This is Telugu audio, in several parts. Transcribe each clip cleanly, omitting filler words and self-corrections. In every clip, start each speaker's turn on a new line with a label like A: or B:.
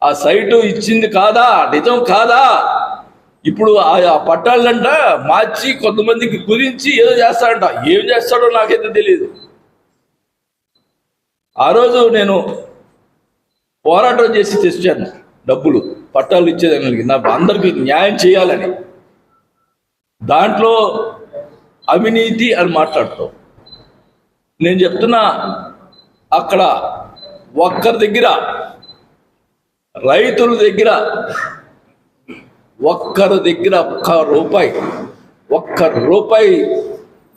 A: ఆ సైటు ఇచ్చింది కాదా, నిజం కాదా? ఇప్పుడు ఆ పట్టాలంట మార్చి కొంతమందికి కుదించి ఏదో చేస్తాడంట. ఏం చేస్తాడో నాకైతే తెలియదు. ఆ రోజు నేను పోరాటం చేసి తెచ్చాను డబ్బులు, పట్టాలు ఇచ్చేదానికి, నాకు అందరికీ న్యాయం చేయాలని. దాంట్లో అవినీతి అని మాట్లాడతాం. నేను చెప్తున్నా, అక్కడ ఒక్కరి దగ్గర, రైతుల దగ్గర ఒక్క రూపాయి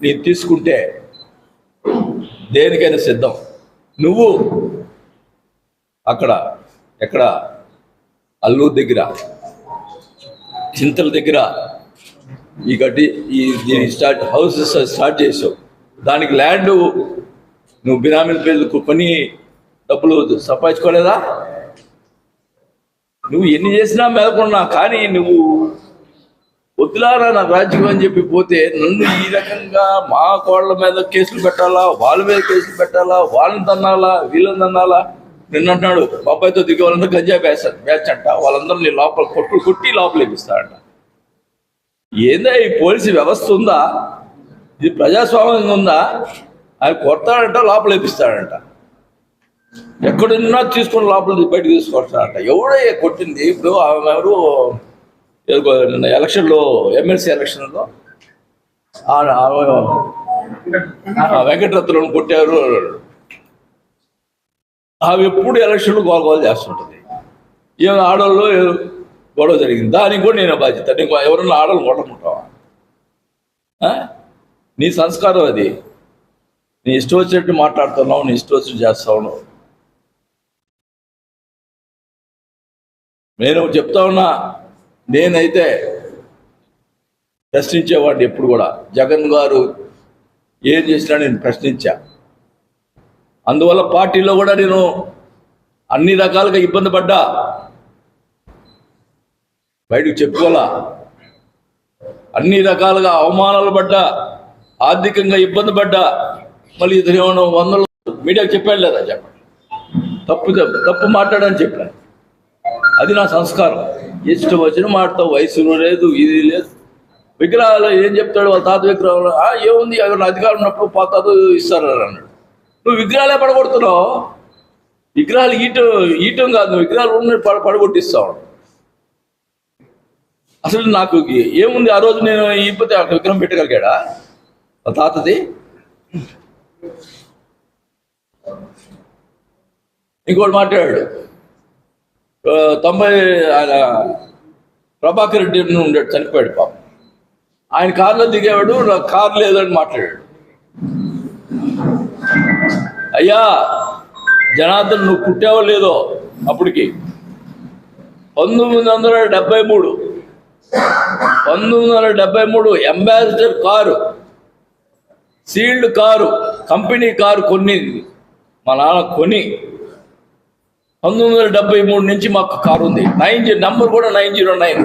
A: నేను తీసుకుంటే దేనికైనా సిద్ధం. నువ్వు అక్కడ ఎక్కడ అల్లూరు దగ్గర, చింతల దగ్గర దీని హౌసెస్ స్టార్ట్ చేసావు. దానికి ల్యాండ్ నువ్వు బినామీల పేర్లు కొని డబ్బులు సంపాదించుకోలేదా? నువ్వు ఎన్ని చేసినా మెదకున్నా, కానీ నువ్వు వద్దులారా నా రాజ్యం అని చెప్పి పోతే నన్ను ఈ రకంగా మా కోళ్ళ మీద కేసులు పెట్టాలా, వాళ్ళ మీద కేసులు పెట్టాలా, వాళ్ళని తన్నాలా, వీళ్ళని తన్నాలా. నిన్నంటున్నాడు మా అబ్బాయితో దిగే వాళ్ళందరూ గంజా బ్యాచ్ అంట, వాళ్ళందరినీ లోపల కొట్టి లోపల వేపిస్తాడంట. ఏందా ఈ పోలీసు వ్యవస్థ ఉందా? ఇది ప్రజాస్వామ్యంగా ఉందా? ఆయన కొడతాడంట, లోపల వేపిస్తాడంట. ఎక్కడున్నా తీసుకుని లోపల బయటకు తీసుకొస్తాడంట. ఎవడో కొట్టింది? ఇప్పుడు ఎవరు ఎలక్షన్లో, ఎమ్మెల్సీ ఎలక్షన్లో వెంకటరత్నం కొట్టారు. ఆమె ఎప్పుడు ఎలక్షన్లు గోల చేస్తుంటుంది. ఏమైనా ఆడవాళ్ళు గొడవ జరిగింది, దానికి కూడా నేను బాధ్యత. నీకు ఎవరన్నా ఆడవాళ్ళు కొట్టమంటావా? నీ సంస్కారం అది. నీ ఇష్టం వచ్చినట్టు మాట్లాడుతున్నావు, నీ ఇష్టం వచ్చినట్టు చేస్తావు. నేను చెప్తా ఉన్నా, నేనైతే ప్రశ్నించేవాడిని ఎప్పుడు కూడా. జగన్ గారు ఏం చేసినా నేను ప్రశ్నించా. అందువల్ల పార్టీలో కూడా నేను అన్ని రకాలుగా ఇబ్బంది పడ్డా, బయటకు చెప్పుకోవాలా. అన్ని రకాలుగా అవమానాలు పడ్డా, ఆర్థికంగా ఇబ్బంది పడ్డా. మళ్ళీ ఇతను ఏమన్నా వందలు మీడియాకి చెప్పాడు లేదా? చెప్పండి. తప్పు మాట్లాడని చెప్పాను. అది నా సంస్కారం. ఇష్టం వచ్చిన మాట్లాడతావు. వయసులో లేదు, ఇది లేదు. విగ్రహాలు ఏం చెప్తాడు? వాళ్ళ తాత విగ్రహాలు ఏముంది, అధికారం ఉన్నప్పుడు పోతాదు ఇస్తారు అన్నాడు. నువ్వు విగ్రహాలే పడగొడుతున్నావు. విగ్రహాలు ఈటం కాదు, నువ్వు విగ్రహాలు ఉన్న పడగొట్టిస్తావు. అసలు నాకు ఏముంది? ఆ రోజు నేను ఇప్పతే ఆ విగ్రహం పెట్టగలిగాడా ఆ తాతది? ఇంకోటి మాట్లాడాడు, 90 ఆయన ప్రభాకర్ రెడ్డి ఉండేడు, చనిపోయాడు పాపం. ఆయన కారులో దిగేవాడు, నాకు కారు లేదని మాట్లాడాడు. అయ్యా జనార్దన్, నువ్వు పుట్టావో లేదో అప్పటికి 1973 Ambassador car, sealed car, company car కొన్నింది మా నాన్న. 1973 నుంచి మాకు కారు ఉంది. నంబర్ కూడా 909.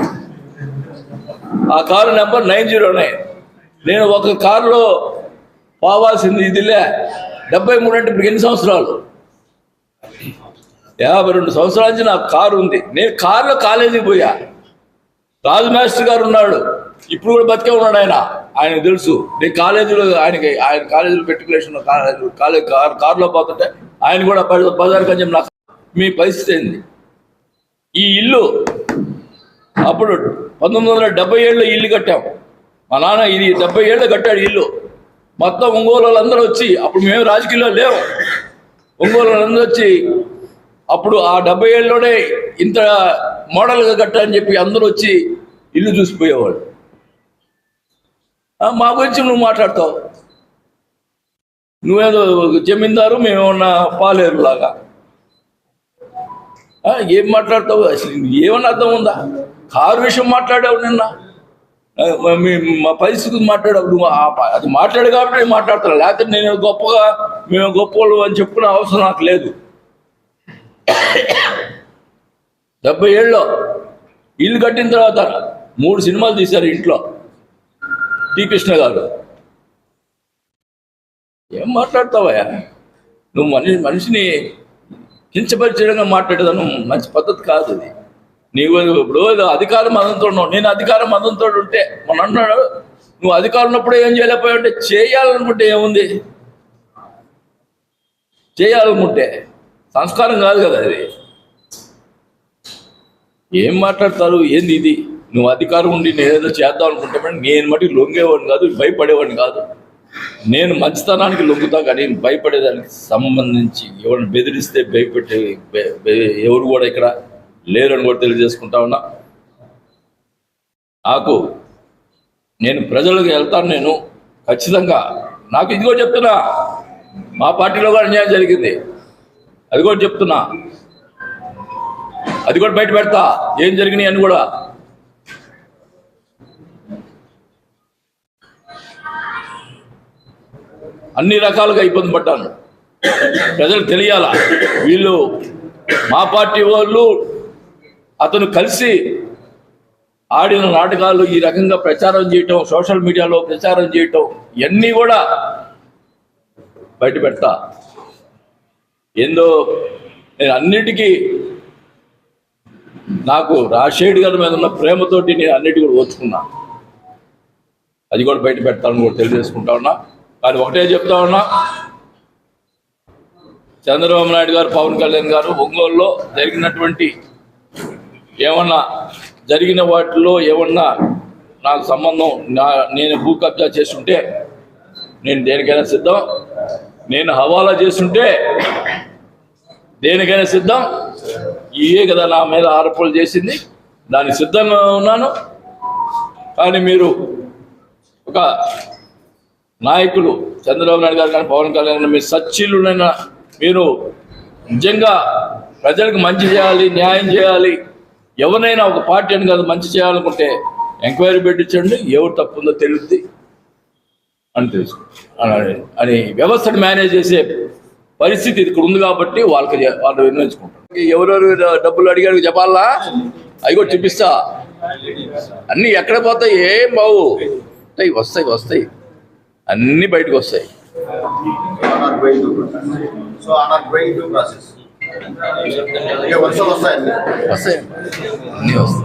A: ఆ కారు నెంబర్ 909. నేను ఒక కారులో పోవాల్సింది ఇదిలే 73 అంటే ఇప్పుడు ఎన్ని సంవత్సరాలు? 52 సంవత్సరాల నుంచి నాకు కారు ఉంది. నేను కారులో కాలేజీకి పోయా. రాజు మాస్టర్ గారు ఉన్నాడు, ఇప్పుడు కూడా బతికే ఉన్నాడు. ఆయనకు తెలుసు. నేను కాలేజీలో ఆయన కాలేజీలో పెట్టుకులేషన్ కారులో పోతుంటే ఆయన కూడా బజార్ కొంచెం నాకు మీ పరిస్థితి ఏంది? ఈ ఇల్లు అప్పుడు 1977లో ఇల్లు కట్టాం. మా నాన్న ఇది 70 కట్టాడు ఇల్లు. మొత్తం ఒంగోలు వాళ్ళందరూ వచ్చి, అప్పుడు మేము రాజకీయాల్లో లేవు, ఒంగోలు వాళ్ళందరూ వచ్చి అప్పుడు ఆ 77లోనే ఇంత మోడల్గా కట్టాలని చెప్పి అందరూ వచ్చి ఇల్లు చూసిపోయేవాళ్ళు. మా గురించి నువ్వు మాట్లాడతావు. నువ్వేదో జమీందారు, మేమేమన్నా పాలేరులాగా ఏం మాట్లాడతావు? అసలు ఏమన్నా అర్థం ఉందా? కారు విషయం మాట్లాడావు నిన్న, మా పరిస్థితి మాట్లాడావు. నువ్వు అది మాట్లాడు కాబట్టి నేను మాట్లాడతాను. లేకపోతే నేను గొప్పగా మేము గొప్పవాళ్ళు అని చెప్పుకునే అవసరం నాకు లేదు. 77లో ఇల్లు కట్టిన తర్వాత 3 సినిమాలు తీశారు ఇంట్లో టి కృష్ణ గారు. ఏం మాట్లాడతావా నువ్వు? మనిషిని కించపరిచయంగా మాట్లాడేదాను మంచి పద్ధతి కాదు అది. నీవు ఇప్పుడు అధికార మతంతో ఉన్నావు, నేను అధికార మతంతో ఉంటే మన అన్నాడు నువ్వు అధికారం ఉన్నప్పుడే ఏం చేయలేకపోయావు అంటే చేయాలనుకుంటే ఏముంది, చేయాలనుకుంటే సంస్కారం కాదు కదా అది. ఏం మాట్లాడతారు ఏంది ఇది? నువ్వు అధికారం ఉండి నేను ఏదో చేద్దాం అనుకుంటే నేను మటుకు లొంగేవాడిని కాదు, భయపడేవాడిని కాదు. నేను మంచితనానికి లొంగుతా కానీ భయపడేదానికి సంబంధించి ఎవరిని బెదిరిస్తే భయపెట్టే ఎవరు కూడా ఇక్కడ లేరని కూడా తెలియజేసుకుంటా ఉన్నా. నాకు నేను ప్రజలకు వెళ్తాను, నేను ఖచ్చితంగా. నాకు ఇది కూడా చెప్తున్నా, మా పార్టీలో కూడా అన్యాయం జరిగింది, అది కూడా చెప్తున్నా, అది కూడా బయట పెడతా ఏం జరిగినాయి అని కూడా. అన్ని రకాలుగా ఇబ్బంది పడ్డాను, ప్రజలకు తెలియాలా. వీళ్ళు మా పార్టీ వాళ్ళు అతను కలిసి ఆడిన నాటకాలు ఈ రకంగా ప్రచారం చేయటం, సోషల్ మీడియాలో ప్రచారం చేయటం ఇవన్నీ కూడా బయట పెడతా. ఏందో నేను అన్నిటికీ నాకు రాజశేఖర్ గారి మీద ఉన్న ప్రేమతోటి నేను అన్నిటి కూడా ఓర్చుకున్నా, అది కూడా బయట పెడతానని కూడా తెలియజేసుకుంటా ఉన్నా. కానీ ఒకటే చెప్తా ఉన్నా, చంద్రబాబు నాయుడు గారు, పవన్ కళ్యాణ్ గారు ఒంగోలులో జరిగినటువంటి ఏమన్నా జరిగిన వాటిలో ఏమన్నా నాకు సంబంధం, నేను భూ కబ్జా చేస్తుంటే నేను దేనికైనా సిద్ధం, నేను హవాలా చేస్తుంటే దేనికైనా సిద్ధం. ఇవే కదా నా మీద ఆరోపణలు చేసింది, దానికి సిద్ధంగా ఉన్నాను. కానీ మీరు ఒక నాయకులు చంద్రబాబు నాయుడు గారు కానీ పవన్ కళ్యాణ్ గారు మీరు సచ్చిలునైనా మీరు నిజంగా ప్రజలకు మంచి చేయాలి, న్యాయం చేయాలి, ఎవరినైనా ఒక పార్టీ అని కాదు మంచి చేయాలనుకుంటే ఎంక్వైరీ పెట్టించండి, ఎవరు తప్పుందో తెలుద్ది అని తెలుసు అని వ్యవస్థను మేనేజ్ చేసే పరిస్థితి ఇక్కడ ఉంది కాబట్టి వాళ్ళు నిర్ణయించుకుంటారు. ఎవరెవరు డబ్బులు అడిగారు చెప్పాలా, అవి కూడా చూపిస్తా. అన్నీ ఎక్కడ పోతాయి, ఏం బావు వస్తాయి వస్తాయి అన్నీ బయటకు వస్తాయి. వస్తాయి అన్నీ వస్తాయి.